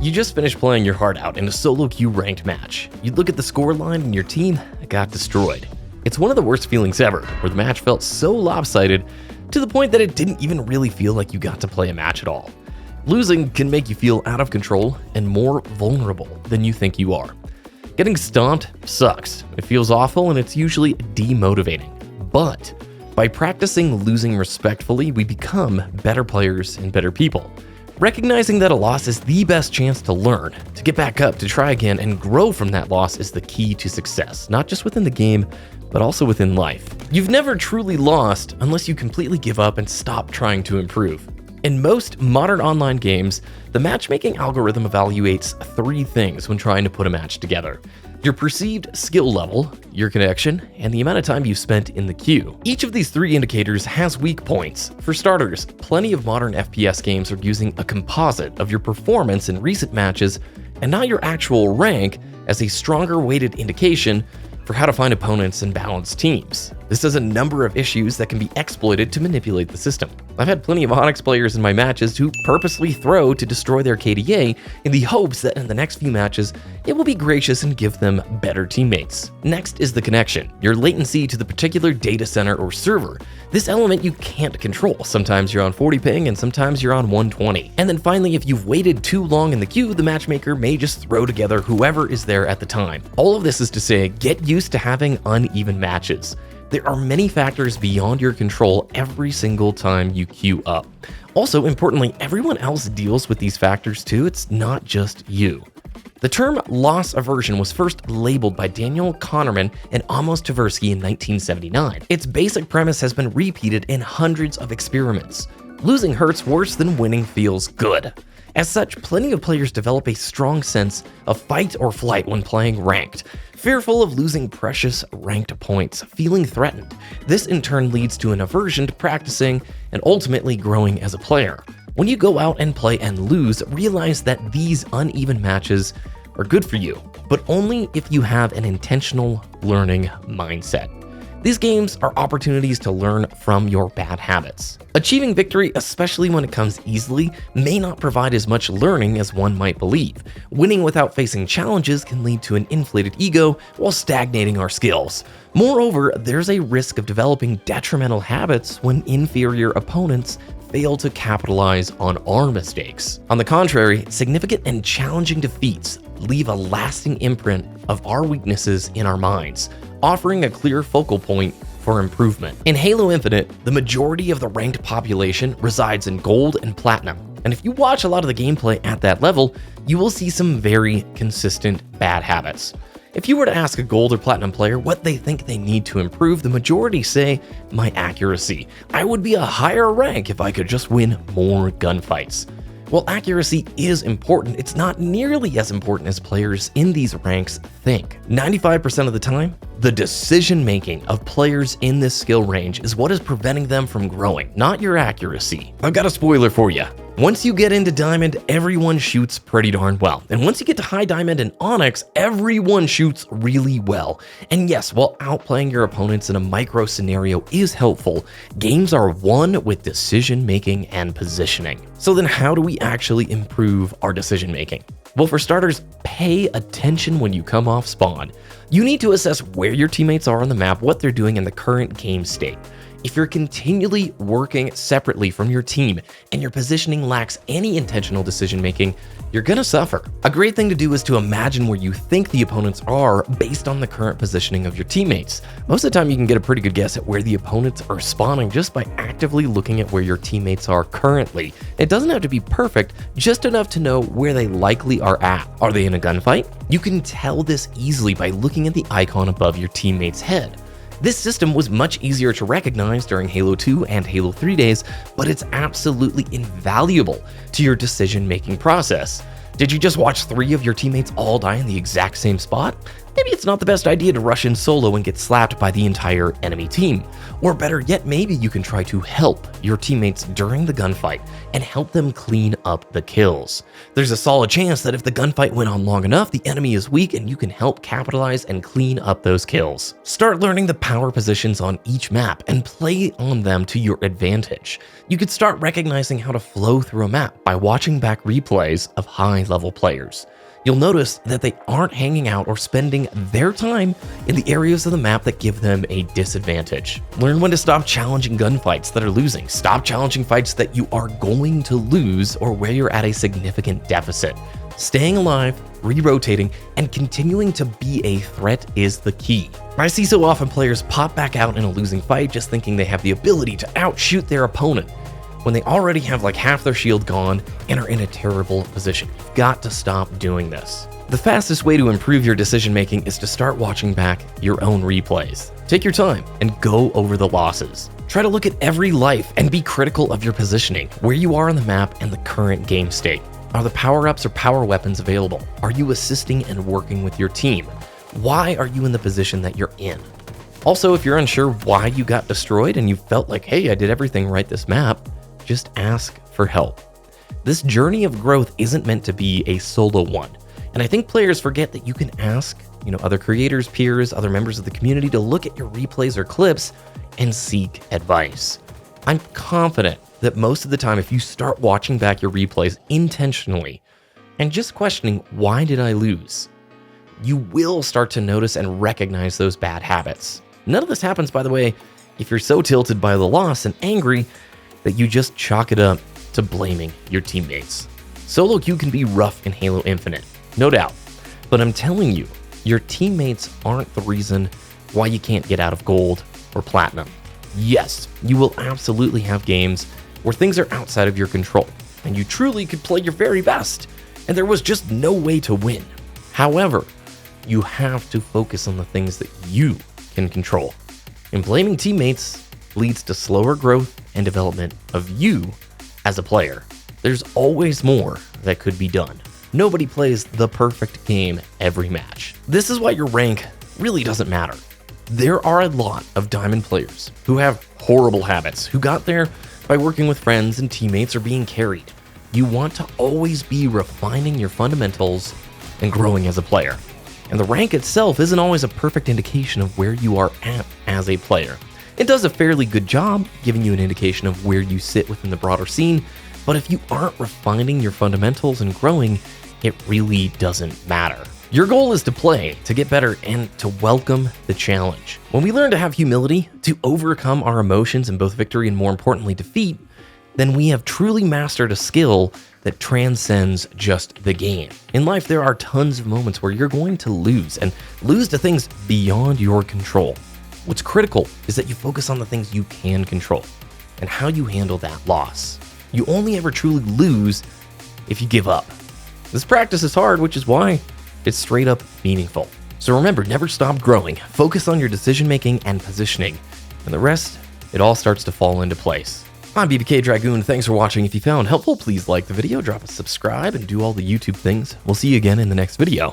You just finished playing your heart out in a solo queue ranked match. You'd look at the scoreline and your team got destroyed. It's one of the worst feelings ever, where the match felt so lopsided to the point that it didn't even really feel like you got to play a match at all. Losing can make you feel out of control and more vulnerable than you think you are. Getting stomped sucks. It feels awful and it's usually demotivating. But by practicing losing respectfully, we become better players and better people. Recognizing that a loss is the best chance to learn, to get back up, to try again, and grow from that loss is the key to success, not just within the game, but also within life. You've never truly lost unless you completely give up and stop trying to improve. In most modern online games, the matchmaking algorithm evaluates 3 things when trying to put a match together: your perceived skill level, your connection, and the amount of time you've spent in the queue. Each of these 3 indicators has weak points. For starters, plenty of modern FPS games are using a composite of your performance in recent matches and not your actual rank as a stronger weighted indication for how to find opponents and balance teams. This has a number of issues that can be exploited to manipulate the system. I've had plenty of Onyx players in my matches who purposely throw to destroy their KDA in the hopes that in the next few matches, it will be gracious and give them better teammates. Next is the connection, your latency to the particular data center or server. This element you can't control. Sometimes you're on 40 ping and sometimes you're on 120. And then finally, if you've waited too long in the queue, the matchmaker may just throw together whoever is there at the time. All of this is to say, get used to having uneven matches. There are many factors beyond your control every single time you queue up. Also, importantly, everyone else deals with these factors too. It's not just you. The term loss aversion was first labeled by Daniel Kahneman and Amos Tversky in 1979. Its basic premise has been repeated in hundreds of experiments. Losing hurts worse than winning feels good. As such, plenty of players develop a strong sense of fight or flight when playing ranked, fearful of losing precious ranked points, feeling threatened. This in turn leads to an aversion to practicing and ultimately growing as a player. When you go out and play and lose, realize that these uneven matches are good for you, but only if you have an intentional learning mindset. These games are opportunities to learn from your bad habits. Achieving victory, especially when it comes easily, may not provide as much learning as one might believe. Winning without facing challenges can lead to an inflated ego while stagnating our skills. Moreover, there's a risk of developing detrimental habits when inferior opponents fail to capitalize on our mistakes. On the contrary, significant and challenging defeats leave a lasting imprint of our weaknesses in our minds, offering a clear focal point for improvement. In Halo Infinite, the majority of the ranked population resides in gold and platinum, and if you watch a lot of the gameplay at that level, you will see some very consistent bad habits. If you were to ask a gold or platinum player what they think they need to improve, the majority say, my accuracy. I would be a higher rank if I could just win more gunfights. While accuracy is important, it's not nearly as important as players in these ranks think. 95% of the time, the decision-making of players in this skill range is what is preventing them from growing, not your accuracy. I've got a spoiler for you. Once you get into Diamond, everyone shoots pretty darn well. And once you get to High Diamond and Onyx, everyone shoots really well. And yes, while outplaying your opponents in a micro scenario is helpful, games are won with decision-making and positioning. So then how do we actually improve our decision-making? Well, for starters, pay attention when you come off spawn. You need to assess where your teammates are on the map, what they're doing in the current game state. If you're continually working separately from your team and your positioning lacks any intentional decision-making, you're gonna suffer. A great thing to do is to imagine where you think the opponents are based on the current positioning of your teammates. Most of the time you can get a pretty good guess at where the opponents are spawning just by actively looking at where your teammates are currently. It doesn't have to be perfect, just enough to know where they likely are at. Are they in a gunfight? You can tell this easily by looking at the icon above your teammate's head. This system was much easier to recognize during Halo 2 and Halo 3 days, but it's absolutely invaluable to your decision-making process. Did you just watch 3 of your teammates all die in the exact same spot? Maybe it's not the best idea to rush in solo and get slapped by the entire enemy team. Or better yet, maybe you can try to help your teammates during the gunfight and help them clean up the kills. There's a solid chance that if the gunfight went on long enough, the enemy is weak and you can help capitalize and clean up those kills. Start learning the power positions on each map and play on them to your advantage. You could start recognizing how to flow through a map by watching back replays of highs high-level players. You'll notice that they aren't hanging out or spending their time in the areas of the map that give them a disadvantage. Learn when to stop challenging gunfights that are losing. Stop challenging fights that you are going to lose or where you're at a significant deficit. Staying alive, re-rotating, and continuing to be a threat is the key. I see so often players pop back out in a losing fight just thinking they have the ability to outshoot their opponent, when they already have like half their shield gone and are in a terrible position. You've got to stop doing this. The fastest way to improve your decision making is to start watching back your own replays. Take your time and go over the losses. Try to look at every life and be critical of your positioning, where you are on the map and the current game state. Are the power-ups or power weapons available? Are you assisting and working with your team? Why are you in the position that you're in? Also, if you're unsure why you got destroyed and you felt like, hey, I did everything right this map, just ask for help. This journey of growth isn't meant to be a solo one, and I think players forget that you can ask, other creators, peers, other members of the community to look at your replays or clips and seek advice. I'm confident that most of the time, if you start watching back your replays intentionally and just questioning, why did I lose? You will start to notice and recognize those bad habits. None of this happens, by the way, if you're so tilted by the loss and angry that you just chalk it up to blaming your teammates. Solo queue can be rough in Halo Infinite, no doubt, but I'm telling you, your teammates aren't the reason why you can't get out of gold or platinum. Yes, you will absolutely have games where things are outside of your control, and you truly could play your very best, and there was just no way to win. However, you have to focus on the things that you can control, and blaming teammates leads to slower growth and development of you as a player. There's always more that could be done. Nobody plays the perfect game every match. This is why your rank really doesn't matter. There are a lot of diamond players who have horrible habits, who got there by working with friends and teammates or being carried. You want to always be refining your fundamentals and growing as a player. And the rank itself isn't always a perfect indication of where you are at as a player. It does a fairly good job giving you an indication of where you sit within the broader scene, but if you aren't refining your fundamentals and growing, it really doesn't matter. Your goal is to play, to get better, and to welcome the challenge. When we learn to have humility, to overcome our emotions in both victory and more importantly defeat, then we have truly mastered a skill that transcends just the game. In life, there are tons of moments where you're going to lose, and lose to things beyond your control. What's critical is that you focus on the things you can control and how you handle that loss. You only ever truly lose if you give up. This practice is hard, which is why it's straight up meaningful. So remember, never stop growing. Focus on your decision making and positioning, and the rest, it all starts to fall into place. I'm BBK Dragoon. Thanks for watching. If you found helpful, please like the video, drop a subscribe, and do all the YouTube things. We'll see you again in the next video.